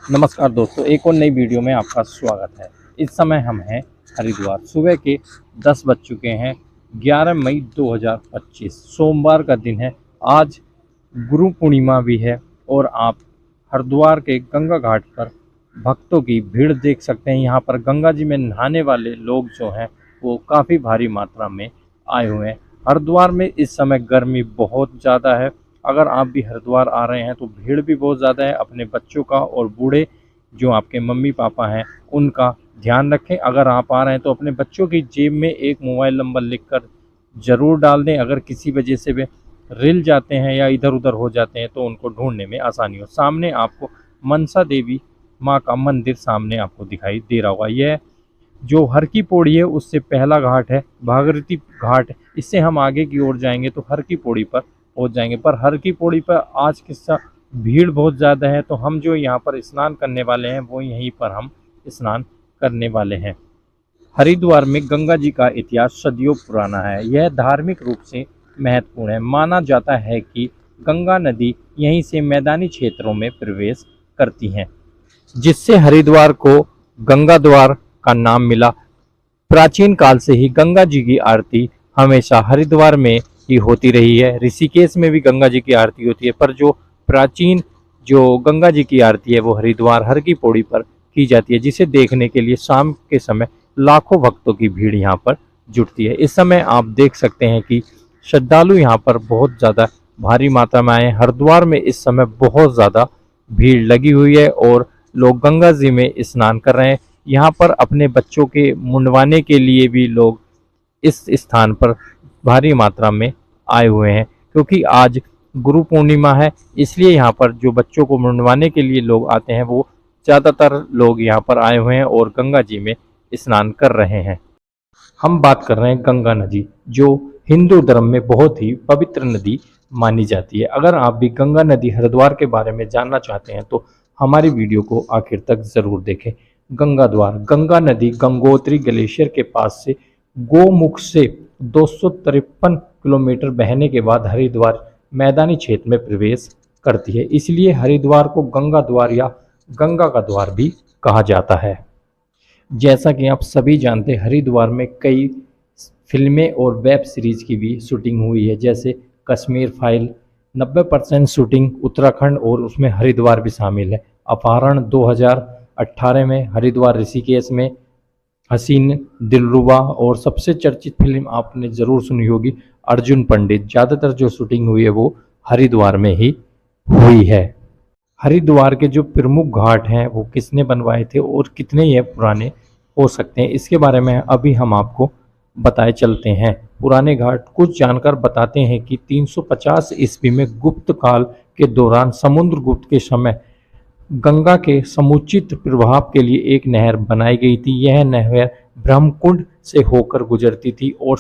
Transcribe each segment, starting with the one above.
नमस्कार दोस्तों, एक और नई वीडियो में आपका स्वागत है। इस समय हम हैं हरिद्वार। सुबह के 10 बज चुके हैं। 11 मई 2025 सोमवार का दिन है। आज गुरु पूर्णिमा भी है और आप हरिद्वार के गंगा घाट पर भक्तों की भीड़ देख सकते हैं। यहाँ पर गंगा जी में नहाने वाले लोग जो हैं वो काफ़ी भारी मात्रा में आए हुए हैं। हरिद्वार में इस समय गर्मी बहुत ज़्यादा है। अगर आप भी हरिद्वार आ रहे हैं तो भीड़ भी बहुत ज़्यादा है। अपने बच्चों का और बूढ़े जो आपके मम्मी पापा हैं उनका ध्यान रखें। अगर आप आ रहे हैं तो अपने बच्चों की जेब में एक मोबाइल नंबर लिखकर ज़रूर डाल दें। अगर किसी वजह से वे रिल जाते हैं या इधर उधर हो जाते हैं तो उनको ढूंढने में आसानी हो। सामने आपको मनसा देवी माँ का मंदिर सामने आपको दिखाई दे रहा होगा। यह जो हर की पौड़ी है उससे पहला घाट है भागीरथी घाट। इससे हम आगे की ओर जाएंगे तो हर की पौड़ी पर पहुंच जाएंगे। पर हर की पौड़ी पर आज किस्सा भीड़ बहुत ज़्यादा है, तो हम जो यहाँ पर स्नान करने वाले हैं वो यहीं पर हम स्नान करने वाले हैं। हरिद्वार में गंगा जी का इतिहास सदियों पुराना है। यह धार्मिक रूप से महत्वपूर्ण है। माना जाता है कि गंगा नदी यहीं से मैदानी क्षेत्रों में प्रवेश करती हैं, जिससे हरिद्वार को गंगा द्वार का नाम मिला। प्राचीन काल से ही गंगा जी की आरती हमेशा हरिद्वार में ही होती रही है। ऋषिकेश में भी गंगा जी की आरती होती है, पर जो प्राचीन जो गंगा जी की आरती है वो हरिद्वार हर की पौड़ी पर की जाती है, जिसे देखने के लिए शाम के समय लाखों भक्तों की भीड़ यहाँ पर जुटती है। इस समय आप देख सकते हैं कि श्रद्धालु यहाँ पर बहुत ज़्यादा भारी मात्रा में आए हैं। हरिद्वार में इस समय बहुत ज़्यादा भीड़ लगी हुई है और लोग गंगा जी में स्नान कर रहे हैं। यहाँ पर अपने बच्चों के मुंडवाने के लिए भी लोग इस स्थान पर भारी मात्रा में आए हुए हैं, क्योंकि आज गुरु पूर्णिमा है। इसलिए यहाँ पर जो बच्चों को मुंडवाने के लिए लोग आते हैं वो ज़्यादातर लोग यहाँ पर आए हुए हैं और गंगा जी में स्नान कर रहे हैं। हम बात कर रहे हैं गंगा नदी, जो हिंदू धर्म में बहुत ही पवित्र नदी मानी जाती है। अगर आप भी गंगा नदी हरिद्वार के बारे में जानना चाहते हैं तो हमारी वीडियो को आखिर तक ज़रूर देखें। गंगा द्वार गंगा नदी गंगोत्री ग्लेशियर के पास से गोमुख से 253 किलोमीटर बहने के बाद हरिद्वार मैदानी क्षेत्र में प्रवेश करती है। इसलिए हरिद्वार को गंगा द्वार या गंगा का द्वार भी कहा जाता है। जैसा कि आप सभी जानते हैं, हरिद्वार में कई फिल्में और वेब सीरीज की भी शूटिंग हुई है, जैसे कश्मीर फाइल। 90% शूटिंग उत्तराखंड और उसमें हरिद्वार भी शामिल है। अपहरण 2018 में हरिद्वार ऋषिकेश में, हसीन दिलरुबा, और सबसे चर्चित फिल्म आपने ज़रूर सुनी होगी अर्जुन पंडित। ज़्यादातर जो शूटिंग हुई है वो हरिद्वार में ही हुई है। हरिद्वार के जो प्रमुख घाट हैं वो किसने बनवाए थे और कितने ये पुराने हो सकते हैं, इसके बारे में अभी हम आपको बताए चलते हैं। पुराने घाट कुछ जानकार बताते हैं कि 350 ईस्वी में गुप्त काल के दौरान समुद्रगुप्त के समय गंगा के समुचित प्रभाव के लिए एक नहर बनाई गई थी। यह नहर ब्रह्मकुंड से होकर गुजरती थी और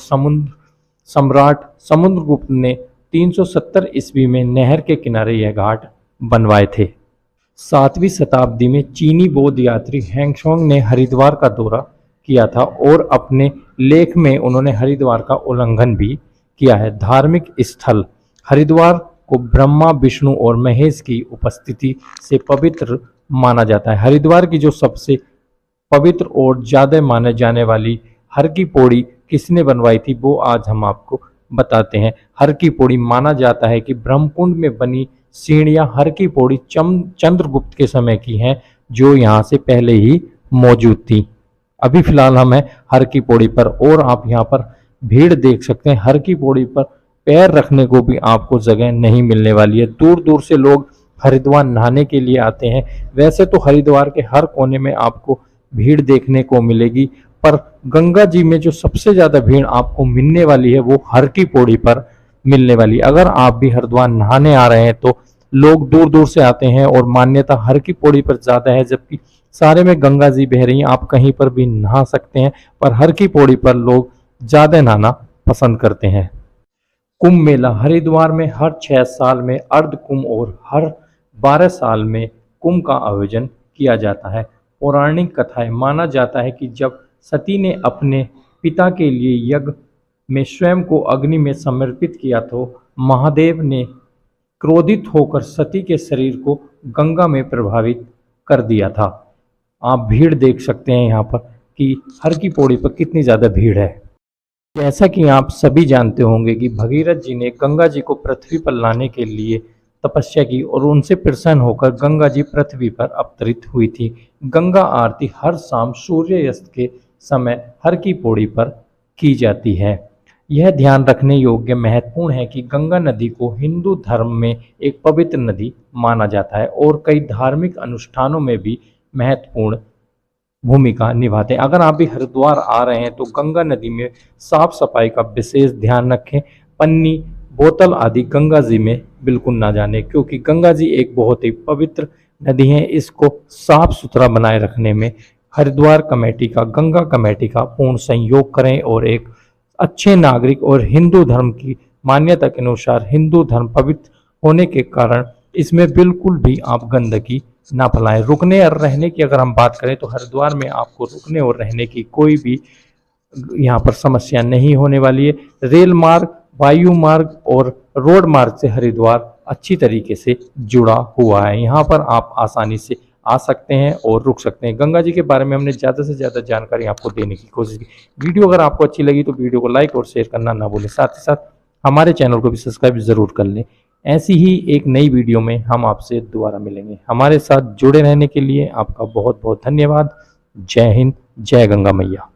सम्राट समुद्रगुप्त ने 370 ईस्वी में नहर के किनारे यह घाट बनवाए थे। 7वीं शताब्दी में चीनी बौद्ध यात्री हैंगशोंग ने हरिद्वार का दौरा किया था और अपने लेख में उन्होंने हरिद्वार का उल्लंघन भी किया है। धार्मिक स्थल हरिद्वार को ब्रह्मा, विष्णु और महेश की उपस्थिति से पवित्र माना जाता है। हरिद्वार की जो सबसे पवित्र और ज़्यादा माने जाने वाली हर की पौड़ी किसने बनवाई थी वो आज हम आपको बताते हैं। हर की पौड़ी माना जाता है कि ब्रह्मकुंड में बनी सीढ़ियां हर की पौड़ी चंद्रगुप्त के समय की हैं, जो यहाँ से पहले ही मौजूद थी। अभी फिलहाल हम हैं हर की पौड़ी पर और आप यहाँ पर भीड़ देख सकते हैं। हर की पौड़ी पर पैर रखने को भी आपको जगह नहीं मिलने वाली है। दूर दूर से लोग हरिद्वार नहाने के लिए आते हैं। वैसे तो हरिद्वार के हर कोने में आपको भीड़ देखने को मिलेगी, पर गंगा जी में जो सबसे ज़्यादा भीड़ आपको मिलने वाली है वो हर की पौड़ी पर मिलने वाली। अगर आप भी हरिद्वार नहाने आ रहे हैं तो लोग दूर दूर से आते हैं और मान्यता हर की पौड़ी पर ज़्यादा है, जबकि सारे में गंगा जी बह रही हैं। आप कहीं पर भी नहा सकते हैं, पर हर की पौड़ी पर लोग ज़्यादा नहाना पसंद करते हैं। कुंभ मेला हरिद्वार में हर 6 साल में अर्ध कुंभ और हर 12 साल में कुंभ का आयोजन किया जाता है। पौराणिक कथाएं माना जाता है कि जब सती ने अपने पिता के लिए यज्ञ में स्वयं को अग्नि में समर्पित किया तो महादेव ने क्रोधित होकर सती के शरीर को गंगा में प्रभावित कर दिया था। आप भीड़ देख सकते हैं यहाँ पर कि हर की पौड़ी पर कितनी ज़्यादा भीड़ है। जैसा कि आप सभी जानते होंगे कि भगीरथ जी ने गंगा जी को पृथ्वी पर लाने के लिए तपस्या की और उनसे प्रसन्न होकर गंगा जी पृथ्वी पर अवतरित हुई थी। गंगा आरती हर शाम सूर्यास्त के समय हर की पौड़ी पर की जाती है। यह ध्यान रखने योग्य महत्वपूर्ण है कि गंगा नदी को हिंदू धर्म में एक पवित्र नदी माना जाता है और कई धार्मिक अनुष्ठानों में भी महत्वपूर्ण भूमिका निभाते हैं। अगर आप भी हरिद्वार आ रहे हैं तो गंगा नदी में साफ सफाई का विशेष ध्यान रखें। पन्नी, बोतल आदि गंगा जी में बिल्कुल ना जाने, क्योंकि गंगा जी एक बहुत ही पवित्र नदी है। इसको साफ सुथरा बनाए रखने में हरिद्वार कमेटी का, गंगा कमेटी का पूर्ण सहयोग करें और एक अच्छे नागरिक और हिंदू धर्म की मान्यता के अनुसार हिंदू धर्म पवित्र होने के कारण इसमें बिल्कुल भी आप गंदगी ना फैलाएं। रुकने और रहने की अगर हम बात करें तो हरिद्वार में आपको रुकने और रहने की कोई भी यहाँ पर समस्या नहीं होने वाली है। रेल मार्ग, वायु मार्ग और रोड मार्ग से हरिद्वार अच्छी तरीके से जुड़ा हुआ है। यहाँ पर आप आसानी से आ सकते हैं और रुक सकते हैं। गंगा जी के बारे में हमने ज़्यादा से ज़्यादा जानकारी आपको देने की कोशिश की। वीडियो अगर आपको अच्छी लगी तो वीडियो को लाइक और शेयर करना ना भूलें। साथ ही साथ हमारे चैनल को भी सब्सक्राइब ज़रूर कर लें। ऐसी ही एक नई वीडियो में हम आपसे दोबारा मिलेंगे। हमारे साथ जुड़े रहने के लिए आपका बहुत बहुत धन्यवाद। जय हिंद, जय गंगा मैया।